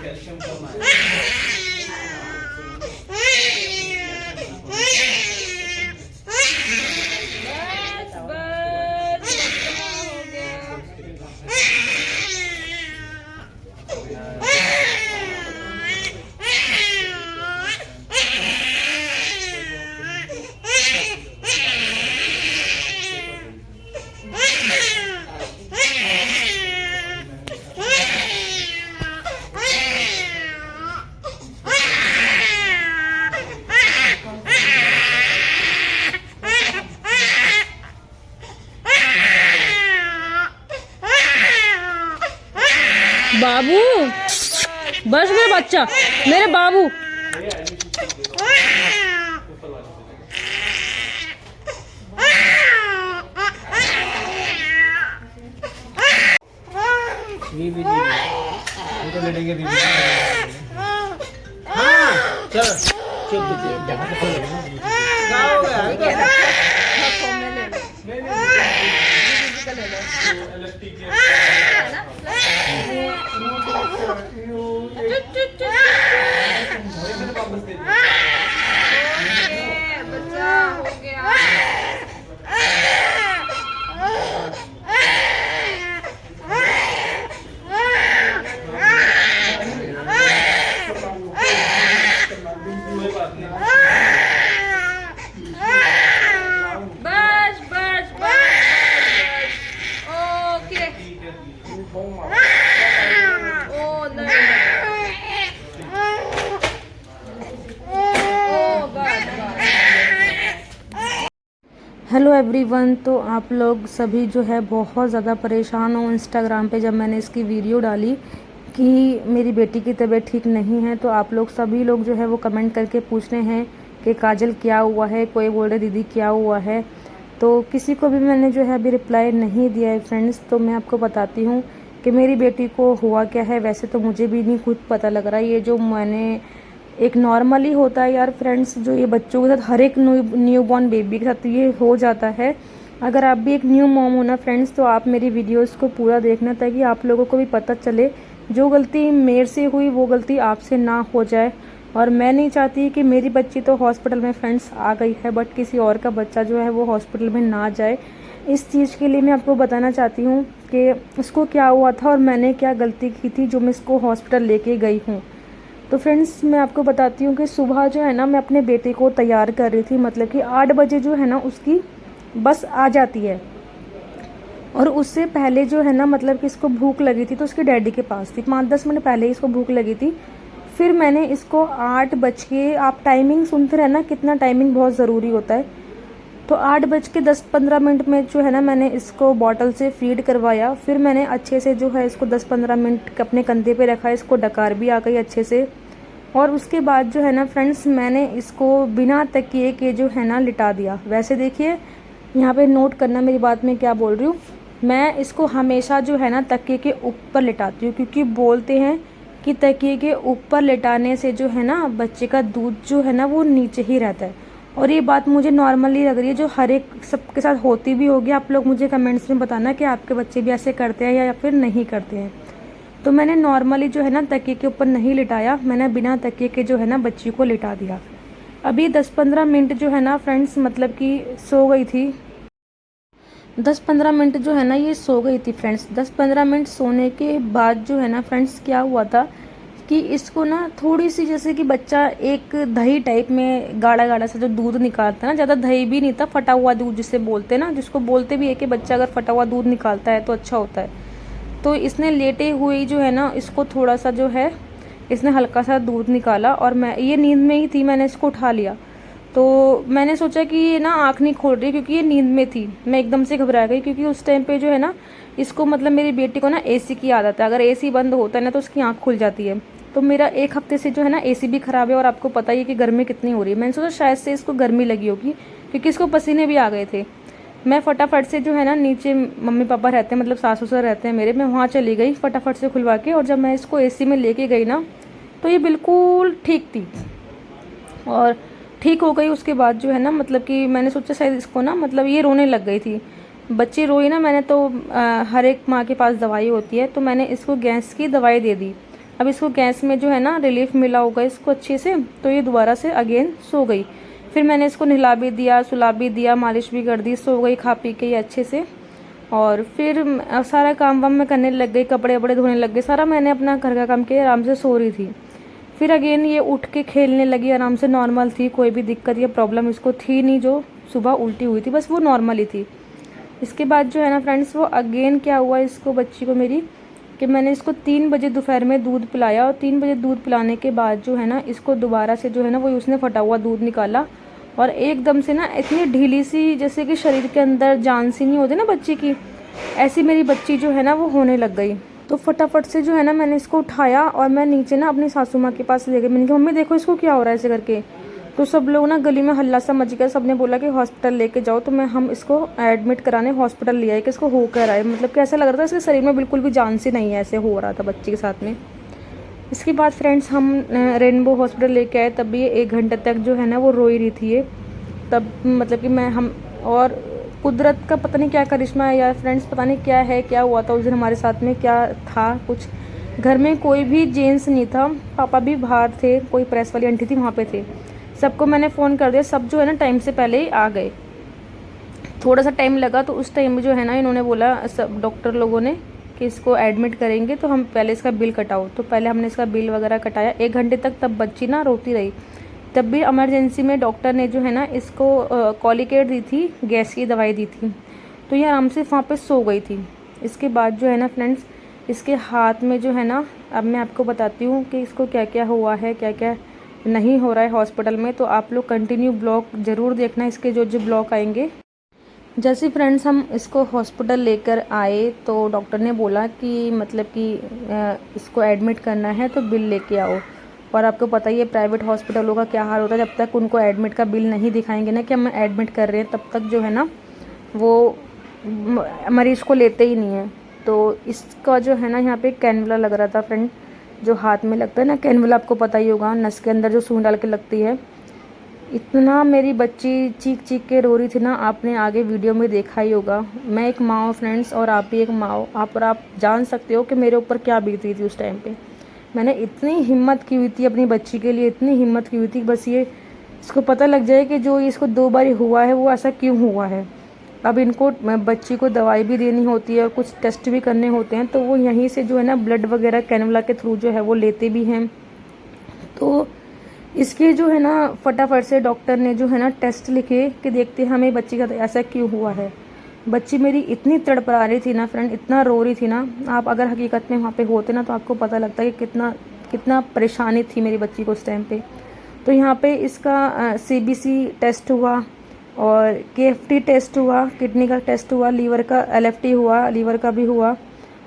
Calcium कम आया। बाबू बस मेरा बच्चा, मेरे बाबू। दीदी तो लेटेंगे दीदी। हाँ चल चुप जगह पे खोल क्या हो गया हेलो एवरीवन, तो आप लोग सभी जो है बहुत ज़्यादा परेशान हो इंस्टाग्राम पे जब मैंने इसकी वीडियो डाली कि मेरी बेटी की तबीयत ठीक नहीं है। तो आप लोग सभी लोग जो है वो कमेंट करके पूछ रहे हैं कि काजल क्या हुआ है, कोई बोल रहे दीदी क्या हुआ है। तो किसी को भी मैंने जो है अभी रिप्लाई नहीं दिया है फ्रेंड्स। तो मैं आपको बताती हूँ कि मेरी बेटी को हुआ क्या है। वैसे तो मुझे भी नहीं खुद पता लग रहा, ये जो मैंने एक नॉर्मली होता है यार फ्रेंड्स, जो ये बच्चों के साथ हर एक न्यूबॉर्न बेबी के साथ ये हो जाता है। अगर आप भी एक न्यू मॉम हो ना फ्रेंड्स, तो आप मेरी वीडियोस को पूरा देखना ताकि आप लोगों को भी पता चले जो गलती मेरे से हुई वो गलती आपसे ना हो जाए। और मैं नहीं चाहती कि मेरी बच्ची तो हॉस्पिटल में फ्रेंड्स आ गई है, बट किसी और का बच्चा जो है वो हॉस्पिटल में ना जाए। इस चीज़ के लिए मैं आपको बताना चाहती हूँ कि उसको क्या हुआ था और मैंने क्या गलती की थी जो मैं इसको हॉस्पिटल लेके गई हूँ। तो फ्रेंड्स मैं आपको बताती हूँ कि सुबह जो है ना मैं अपने बेटे को तैयार कर रही थी, मतलब कि 8 बजे जो है ना उसकी बस आ जाती है। और उससे पहले जो है ना मतलब कि इसको भूख लगी थी तो उसके डैडी के पास थी, 5-10 मिनट पहले ही इसको भूख लगी थी। फिर मैंने इसको 8 बज के, आप टाइमिंग सुनते रहना कितना टाइमिंग बहुत ज़रूरी होता है। तो 8:10-15 में जो है ना मैंने इसको बॉटल से फीड करवाया। फिर मैंने अच्छे से जो है इसको 10-15 मिनट अपने कंधे पे रखा, इसको डकार भी आ गई अच्छे से। और उसके बाद जो है ना फ्रेंड्स मैंने इसको बिना तकिए के जो है ना लिटा दिया। वैसे देखिए यहाँ पे नोट करना मेरी बात में क्या बोल रही हूँ, मैं इसको हमेशा जो है ना तकिए के ऊपर लिटाती हूँ, क्योंकि बोलते हैं कि तकिए के ऊपर लिटाने से जो है ना बच्चे का दूध जो है ना वो नीचे ही रहता है। और ये बात मुझे नॉर्मली लग रही है, जो हर एक सबके साथ होती भी होगी। आप लोग मुझे कमेंट्स में बताना कि आपके बच्चे भी ऐसे करते हैं या फिर नहीं करते हैं। तो मैंने नॉर्मली जो है ना तकिए के ऊपर नहीं लिटाया, मैंने बिना तकिए के जो है ना बच्ची को लिटा दिया। अभी 10-15 मिनट जो है ना फ्रेंड्स मतलब कि सो गई थी। 10-15 मिनट जो है ना ये सो गई थी फ्रेंड्स। 10-15 मिनट सोने के बाद जो है ना फ्रेंड्स क्या हुआ था कि इसको ना थोड़ी सी, जैसे कि बच्चा एक दही टाइप में गाढ़ा गाढ़ा सा जो दूध निकालता है ना, ज़्यादा दही भी नहीं था, फटा हुआ दूध जिसे बोलते हैं ना, जिसको बोलते भी है कि बच्चा अगर फटा हुआ दूध निकालता है तो अच्छा होता है। तो इसने लेटे हुए जो है ना इसको थोड़ा सा जो है इसने हल्का सा दूध निकाला और मैं ये नींद में ही थी, मैंने इसको उठा लिया। तो मैंने सोचा कि ये ना आँख नहीं खोल रही क्योंकि ये नींद में थी। मैं एकदम से घबरा गई क्योंकि उस टाइम पे जो है ना इसको मतलब मेरी बेटी को ना एसी की आदत है, अगर एसी बंद होता है ना तो उसकी आँख खुल जाती है। तो मेरा 1 हफ्ते से जो है ना एसी भी ख़राब है और आपको पता ही है कि गर्मी कितनी हो रही है। मैंने सोचा शायद से इसको गर्मी लगी होगी क्योंकि इसको पसीने भी आ गए थे। मैं फटाफट से जो है ना नीचे मम्मी पापा रहते हैं, मतलब सास ससुर रहते हैं मेरे, मैं वहाँ चली गई फटाफट से खुलवा के। और जब मैं इसको एसी में लेके गई ना तो ये बिल्कुल ठीक थी और ठीक हो गई। उसके बाद जो है ना मतलब कि मैंने सोचा शायद इसको ना मतलब ये रोने लग गई थी, बच्ची रोई ना, मैंने तो हर एक माँ के पास दवाई होती है तो मैंने इसको गैस की दवाई दे दी। अब इसको गैस में जो है ना रिलीफ मिला होगा इसको अच्छे से, तो ये दोबारा से अगेन सो गई। फिर मैंने इसको नहला भी दिया, सुला भी दिया, मालिश भी कर दी, सो गई खा पी के ये अच्छे से। और फिर सारा काम वाम मैं करने लग गई, कपड़े वपड़े धोने लग गए, सारा मैंने अपना घर का काम किया, आराम से सो रही थी। फिर अगेन ये उठ के खेलने लगी, आराम से नॉर्मल थी, कोई भी दिक्कत या प्रॉब्लम इसको थी नहीं। जो सुबह उल्टी हुई थी बस वो नॉर्मल ही थी। इसके बाद जो है ना फ्रेंड्स, वो अगेन क्या हुआ इसको, बच्ची को मेरी, कि मैंने इसको 3 बजे दोपहर में दूध पिलाया, और 3 बजे दूध पिलाने के बाद जो है ना इसको दोबारा से जो है ना वो उसने फटा हुआ दूध निकाला, और एकदम से ना इतनी ढीली सी, जैसे कि शरीर के अंदर जान सी नहीं होती ना बच्ची की, ऐसी मेरी बच्ची जो है ना वो होने लग गई। तो फटाफट से जो है ना मैंने इसको उठाया और मैं नीचे ना अपनी सासू माँ के पास ले गई। मैंने कहा मम्मी देखो इसको क्या हो रहा है ऐसे करके। तो सब लोग ना गली में हल्ला सा मच गया, सबने बोला कि हॉस्पिटल लेके जाओ। तो हम इसको एडमिट कराने हॉस्पिटल ले आए कि इसको हो कर आए, मतलब कैसा लग रहा था इसके शरीर में बिल्कुल भी जान सी नहीं है, ऐसे हो रहा था बच्ची के साथ में। इसके बाद फ्रेंड्स हम रेनबो हॉस्पिटल लेके आए, तब भी ये 1 घंटे तक जो है ना वो रोई रही थी ये। तब मतलब कि और कुदरत का पता नहीं क्या करिश्मा है यार फ्रेंड्स, पता नहीं क्या है, क्या हुआ था उस दिन हमारे साथ में, क्या था कुछ। घर में कोई भी जेंट्स नहीं था, पापा भी बाहर थे, कोई प्रेस वाली आंटी थी वहाँ पे थे, सबको मैंने फ़ोन कर दिया, सब जो है ना टाइम से पहले ही आ गए। थोड़ा सा टाइम लगा, तो उस टाइम में जो है ना इन्होंने बोला सब डॉक्टर लोगों ने कि इसको एडमिट करेंगे, तो हम पहले इसका बिल कटाओ। तो पहले हमने इसका बिल वगैरह कटाया 1 घंटे तक, तब बच्ची ना रोती रही। तब भी इमरजेंसी में डॉक्टर ने जो है ना इसको कॉलिकेट दी थी, गैस की दवाई दी थी, तो ये आराम से वहाँ पे सो गई थी। इसके बाद जो है ना फ्रेंड्स, इसके हाथ में जो है ना, अब मैं आपको बताती हूँ कि इसको क्या क्या हुआ है, क्या क्या नहीं हो रहा है हॉस्पिटल में। तो आप लोग कंटिन्यू ब्लॉग ज़रूर देखना, इसके जो जो ब्लॉग आएंगे। जैसे फ्रेंड्स हम इसको हॉस्पिटल लेकर आए, तो डॉक्टर ने बोला कि मतलब कि इसको एडमिट करना है तो बिल लेके आओ। और आपको पता ही है प्राइवेट हॉस्पिटलों का क्या हाल होता है, जब तक उनको एडमिट का बिल नहीं दिखाएंगे ना कि हम एडमिट कर रहे हैं, तब तक जो है ना वो मरीज़ को लेते ही नहीं है। तो इसका जो है ना यहाँ पे कैनुला लग रहा था फ्रेंड, जो हाथ में लगता है ना कैनुला, आपको पता ही होगा, नस के अंदर जो सुई डाल के लगती है। इतना मेरी बच्ची चीख चीख के रो रही थी ना, आपने आगे वीडियो में देखा ही होगा। मैं एक माँ हूँ फ्रेंड्स, और आप भी एक माँ हो, आप जान सकते हो कि मेरे ऊपर क्या बीत रही थी उस टाइम पे। मैंने इतनी हिम्मत की हुई थी अपनी बच्ची के लिए, इतनी हिम्मत की हुई थी, बस ये इसको पता लग जाए कि जो इसको 2 बार हुआ है वो ऐसा क्यों हुआ है। अब इनको बच्ची को दवाई भी देनी होती है और कुछ टेस्ट भी करने होते हैं, तो वो यहीं से जो है ना ब्लड वगैरह कैनुला के थ्रू जो है वो लेते भी हैं। तो इसके जो है ना फटाफट से डॉक्टर ने जो है ना टेस्ट लिखे कि देखते हमें बच्ची का ऐसा क्यों हुआ है। बच्ची मेरी इतनी तड़पड़ा रही थी ना फ्रेंड, इतना रो रही थी ना, आप अगर हकीकत में वहाँ पे होते ना तो आपको पता लगता है कि कितना परेशानी थी मेरी बच्ची को उस टाइम पे। तो यहाँ पे इसका CBC टेस्ट हुआ, और KFT टेस्ट हुआ, किडनी का टेस्ट हुआ, लीवर का LFT हुआ, लीवर का भी हुआ,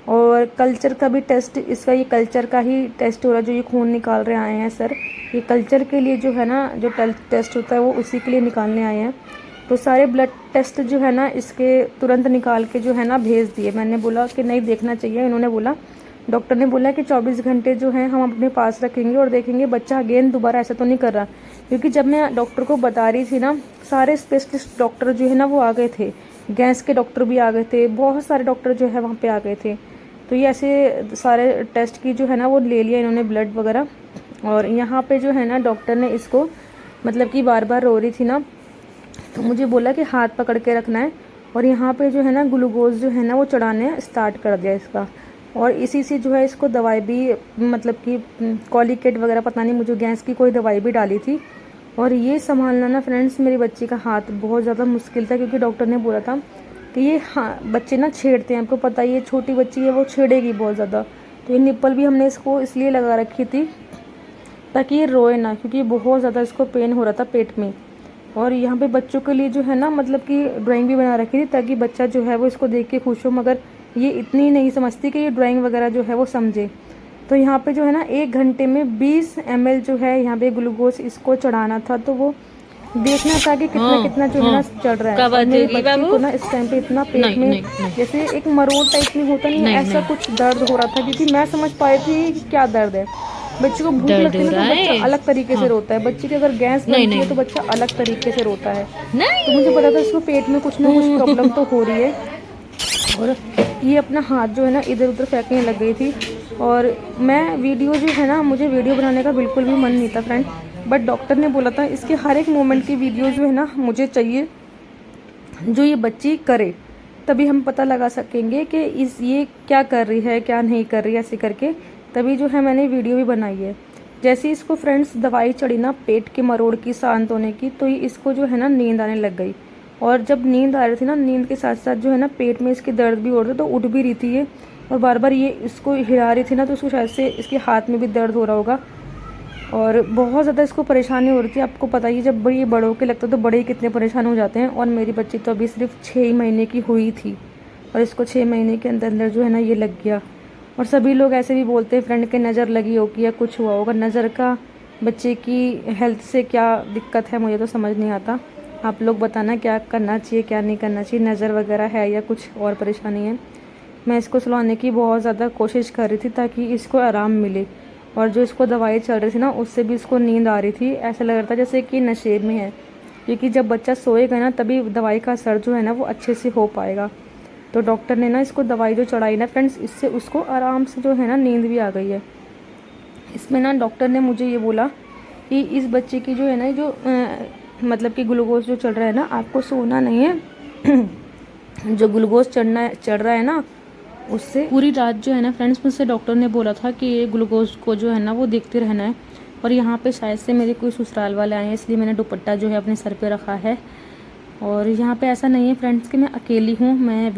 और कल्चर का भी टेस्ट, इसका ये कल्चर का ही टेस्ट हो रहा है, जो ये खून निकाल रहे आए हैं सर, ये कल्चर के लिए जो है ना जो टेस्ट होता है वो उसी के लिए निकालने आए हैं। तो सारे ब्लड टेस्ट जो है ना इसके तुरंत निकाल के जो है ना भेज दिए। मैंने बोला कि नहीं देखना चाहिए, इन्होंने बोला, डॉक्टर ने बोला कि 24 घंटे जो है हम अपने पास रखेंगे और देखेंगे बच्चा अगेन दोबारा ऐसा तो नहीं कर रहा। क्योंकि जब मैं डॉक्टर को बता रही थी ना, सारे स्पेशलिस्ट डॉक्टर जो है ना वो आ गए थे, गैस के डॉक्टर भी आ गए थे, बहुत सारे डॉक्टर जो है वहाँ पे आ गए थे। तो ये ऐसे सारे टेस्ट की जो है ना वो ले लिया इन्होंने, ब्लड वगैरह। और यहाँ पे जो है ना डॉक्टर ने इसको मतलब कि बार बार रो रही थी ना, तो मुझे बोला कि हाथ पकड़ के रखना है, और यहाँ पे जो है ना ग्लूकोज जो है ना वो चढ़ाने स्टार्ट कर दिया इसका। और इसी से जो है इसको दवाई भी, मतलब कि कॉलिकेट वगैरह पता नहीं, मुझे गैस की कोई दवाई भी डाली थी। और ये संभालना ना फ्रेंड्स मेरी बच्ची का हाथ बहुत ज़्यादा मुश्किल था, क्योंकि डॉक्टर ने बोला था कि ये बच्चे ना छेड़ते हैं, आपको पता ही है छोटी बच्ची है वो छेड़ेगी बहुत ज़्यादा। तो ये निप्पल भी हमने इसको इसलिए लगा रखी थी ताकि ये रोए ना, क्योंकि बहुत ज़्यादा इसको पेन हो रहा था पेट में। और यहाँ पे बच्चों के लिए जो है ना मतलब कि ड्राइंग भी बना रखी थी, ताकि बच्चा जो है वो इसको देख के खुश हो, मगर ये इतनी नहीं समझती कि ये ड्राइंग वगैरह जो है वो समझे। तो यहाँ पे जो है ना 1 घंटे में 20 ml जो है यहाँ पे ग्लूकोज इसको चढ़ाना था। तो वो देखना था कि कितना जो है ना चढ़ रहा है। और मेरे बच्चे को ना इस टाइम पे इतना पेट में जैसे एक मरोड़ टाइप में होता नहीं, ऐसा कुछ दर्द हो रहा था, क्योंकि मैं समझ पाई थी कि क्या दर्द है। बच्चे को भूख लगती है तो बच्चा अलग तरीके से रोता है, बच्चे की अगर गैस बनती है तो बच्चा अलग तरीके से रोता है। तो मुझे पता था इसको पेट में कुछ ना कुछ प्रॉब्लम तो हो रही है। और ये अपना हाथ जो है ना इधर उधर फेंकने लग गई थी। और मैं वीडियो जो है ना, मुझे वीडियो बनाने का बिल्कुल भी मन नहीं था फ्रेंड, बट डॉक्टर ने बोला था इसके हर एक मोमेंट की वीडियो जो है ना मुझे चाहिए, जो ये बच्ची करे, तभी हम पता लगा सकेंगे कि ये क्या कर रही है क्या नहीं कर रही है, ऐसे करके तभी जो है मैंने वीडियो भी बनाई है। जैसे इसको फ्रेंड्स दवाई चढ़ी ना पेट के मरोड़ की, शांत होने की, तो इसको जो है ना नींद आने लग गई। और जब नींद आ रही थी ना, नींद के साथ साथ जो है ना पेट में इसके दर्द भी हो रहे थे, तो उठ भी रही थी ये, और बार बार ये इसको हिला रही थी ना, तो उसको शायद से इसके हाथ में भी दर्द हो रहा होगा, और बहुत ज़्यादा इसको परेशानी हो रही थी। आपको पता ही जब ये बड़ों के लगता है तो बड़े ही कितने परेशान हो जाते हैं। और मेरी बच्ची तो अभी सिर्फ 6 महीने की हुई थी, और इसको 6 महीने के अंदर अंदर जो है ना ये लग गया। और सभी लोग ऐसे भी बोलते हैं फ्रेंड के नज़र लगी होगी या कुछ हुआ होगा। नज़र का बच्चे की हेल्थ से क्या दिक्कत है मुझे तो समझ नहीं आता। आप लोग बताना क्या करना चाहिए क्या नहीं करना चाहिए, नज़र वगैरह है या कुछ और परेशानी है। मैं इसको सुलाने की बहुत ज़्यादा कोशिश कर रही थी ताकि इसको आराम मिले, और जो इसको दवाई चल रही थी ना उससे भी इसको नींद आ रही थी। ऐसा लग रहा था जैसे कि नशे में है, क्योंकि जब बच्चा सोएगा ना तभी दवाई का असर जो है ना वो अच्छे से हो पाएगा। तो डॉक्टर ने ना इसको दवाई जो चढ़ाई ना फ्रेंड्स, इससे उसको आराम से जो है ना नींद भी आ गई है। इसमें ना डॉक्टर ने मुझे ये बोला कि इस बच्चे की जो है ना जो मतलब कि ग्लूकोज जो चढ़ रहा है ना, आपको सोना नहीं है जो ग्लूकोज चढ़ रहा है ना उससे पूरी रात जो है ना फ्रेंड्स, मुझसे डॉक्टर ने बोला था कि ये ग्लूकोज को जो है ना वो देखते रहना है। और यहाँ पे शायद से मेरे कोई ससुराल वाले आए हैं, इसलिए मैंने दुपट्टा जो है अपने सर पे रखा है। और यहाँ पे ऐसा नहीं है फ्रेंड्स कि मैं अकेली हूँ, मैंने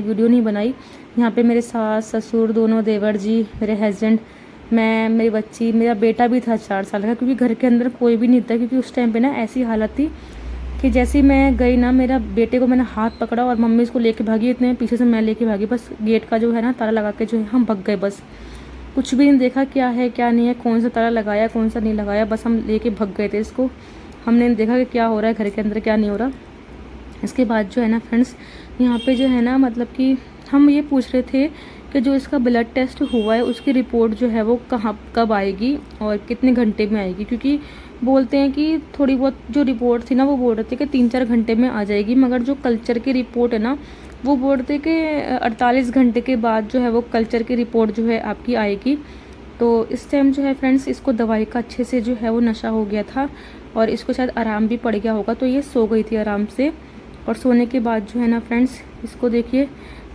वीडियो नहीं बनाई। यहाँ पे मेरे सास ससुर दोनों, देवर जी, मेरे हस्बैंड, मैं, मेरी बच्ची, मेरा बेटा भी था 4 साल का, क्योंकि घर के अंदर कोई भी नहीं था। क्योंकि उस टाइम पे ना ऐसी हालत थी कि जैसे ही मैं गई ना, मेरा बेटे को मैंने हाथ पकड़ा और मम्मी इसको लेके भागी, इतने पीछे से मैं लेके भागी, बस गेट का जो है ना ताला लगा के जो है हम भग गए। बस कुछ भी नहीं देखा क्या है क्या नहीं है, कौन सा ताला लगाया कौन सा नहीं लगाया, बस हम लेके भग गए थे इसको। हमने देखा कि क्या हो रहा है घर के अंदर क्या नहीं हो रहा। इसके बाद जो है ना फ्रेंड्स, यहाँ पे जो है ना मतलब कि हम ये पूछ रहे थे कि जो इसका ब्लड टेस्ट हुआ है उसकी रिपोर्ट जो है वो कब आएगी और कितने घंटे में आएगी। क्योंकि बोलते हैं कि थोड़ी बहुत जो रिपोर्ट थी ना वो बोल रहे थे कि 3-4 घंटे में आ जाएगी, मगर जो कल्चर की रिपोर्ट है ना वो बोल रहे थे कि 48 घंटे के बाद जो है वो कल्चर की रिपोर्ट जो है आपकी आएगी। तो इस टाइम जो है फ्रेंड्स इसको दवाई का अच्छे से जो है वो नशा हो गया था, और इसको शायद आराम भी पड़ गया होगा, तो ये सो गई थी आराम से। और सोने के बाद जो है ना फ्रेंड्स इसको देखिए,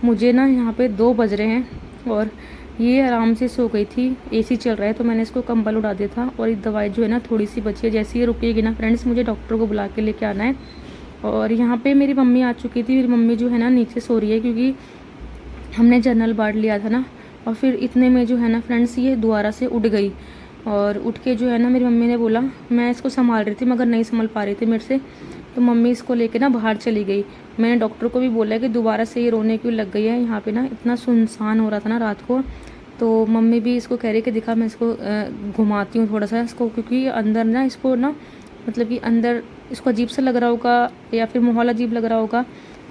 मुझे ना यहाँ पे 2 बज रहे हैं और ये आराम से सो गई थी। एसी चल रहा है तो मैंने इसको कंबल उड़ा दिया था, और ये दवाई जो है ना थोड़ी सी बची है, जैसे ये रुकेगी ना फ्रेंड्स मुझे डॉक्टर को बुला के लेके आना है। और यहाँ पे मेरी मम्मी आ चुकी थी, मेरी मम्मी जो है ना नीचे सो रही है क्योंकि हमने जनरल वार्ड लिया था ना। और फिर इतने में जो है ना फ्रेंड्स ये दोबारा से उठ गई, और उठ के जो है ना मेरी मम्मी ने बोला, मैं इसको संभाल रही थी मगर नहीं संभाल पा रही थी मेरे से, तो मम्मी इसको लेके ना बाहर चली गई। मैंने डॉक्टर को भी बोला कि दोबारा से ये रोने क्यों लग गई है, यहाँ पे ना इतना सुनसान हो रहा था ना रात को। तो मम्मी भी इसको कह रही कि दिखा मैं इसको घुमाती हूँ थोड़ा सा इसको, क्योंकि अंदर ना इसको ना मतलब कि अंदर इसको अजीब सा लग रहा होगा या फिर माहौल अजीब लग रहा होगा,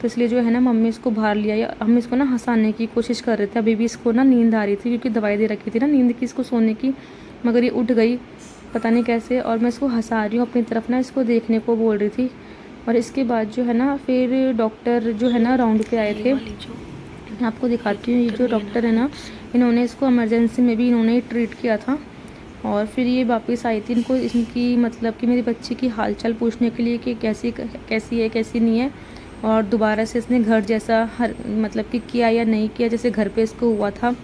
तो इसलिए जो है ना मम्मी इसको बाहर लिया। या हम इसको ना हंसाने की कोशिश कर रहे थे, अभी भी इसको ना नींद आ रही थी क्योंकि दवाई दे रखी थी ना नींद की इसको सोने की, मगर ये उठ गई पता नहीं कैसे। और मैं इसको हंसा रही हूँ अपनी तरफ ना, इसको देखने को बोल रही थी। और इसके बाद जो है ना फिर डॉक्टर जो है ना राउंड पे आए थे, मैं आपको दिखाती हूँ। ये जो डॉक्टर है ना, इन्होंने इसको इमरजेंसी में भी इन्होंने ट्रीट किया था, और फिर ये वापस आई थी इनको इनकी मतलब कि मेरी बच्ची की हालचाल पूछने के लिए कि कैसी है कैसी नहीं है। और दोबारा से इसने घर जैसा हर मतलब कि किया या नहीं किया जैसे घर पे इसको हुआ था।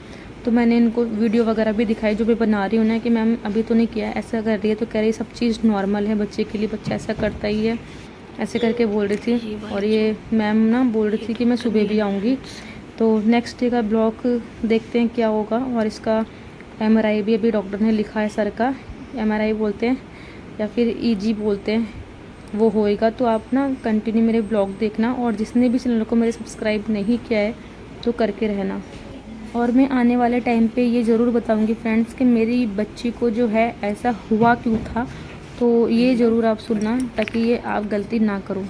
तो मैंने इनको वीडियो वगैरह भी दिखाई जो मैं बना रही हूँ ना कि मैम अभी तो नहीं किया, ऐसा कर रही है, तो कह रही सब चीज़ नॉर्मल है बच्चे के लिए, बच्चा ऐसा करता ही है, ऐसे करके बोल रही थी। और ये मैम ना बोल रही थी कि मैं सुबह भी आऊँगी। तो नेक्स्ट डे का ब्लॉग देखते हैं क्या होगा। और इसका MRI भी अभी डॉक्टर ने लिखा है, सर का MRI बोलते हैं या फिर EG बोलते हैं, वो होएगा। तो आप ना कंटिन्यू मेरे ब्लॉग देखना, और जिसने भी चैनल को मेरे सब्सक्राइब नहीं किया है तो करके रहना। और मैं आने वाले टाइम पे ये ज़रूर बताऊंगी फ्रेंड्स कि मेरी बच्ची को जो है ऐसा हुआ क्यों था, तो ये ज़रूर आप सुनना ताकि ये आप गलती ना करो।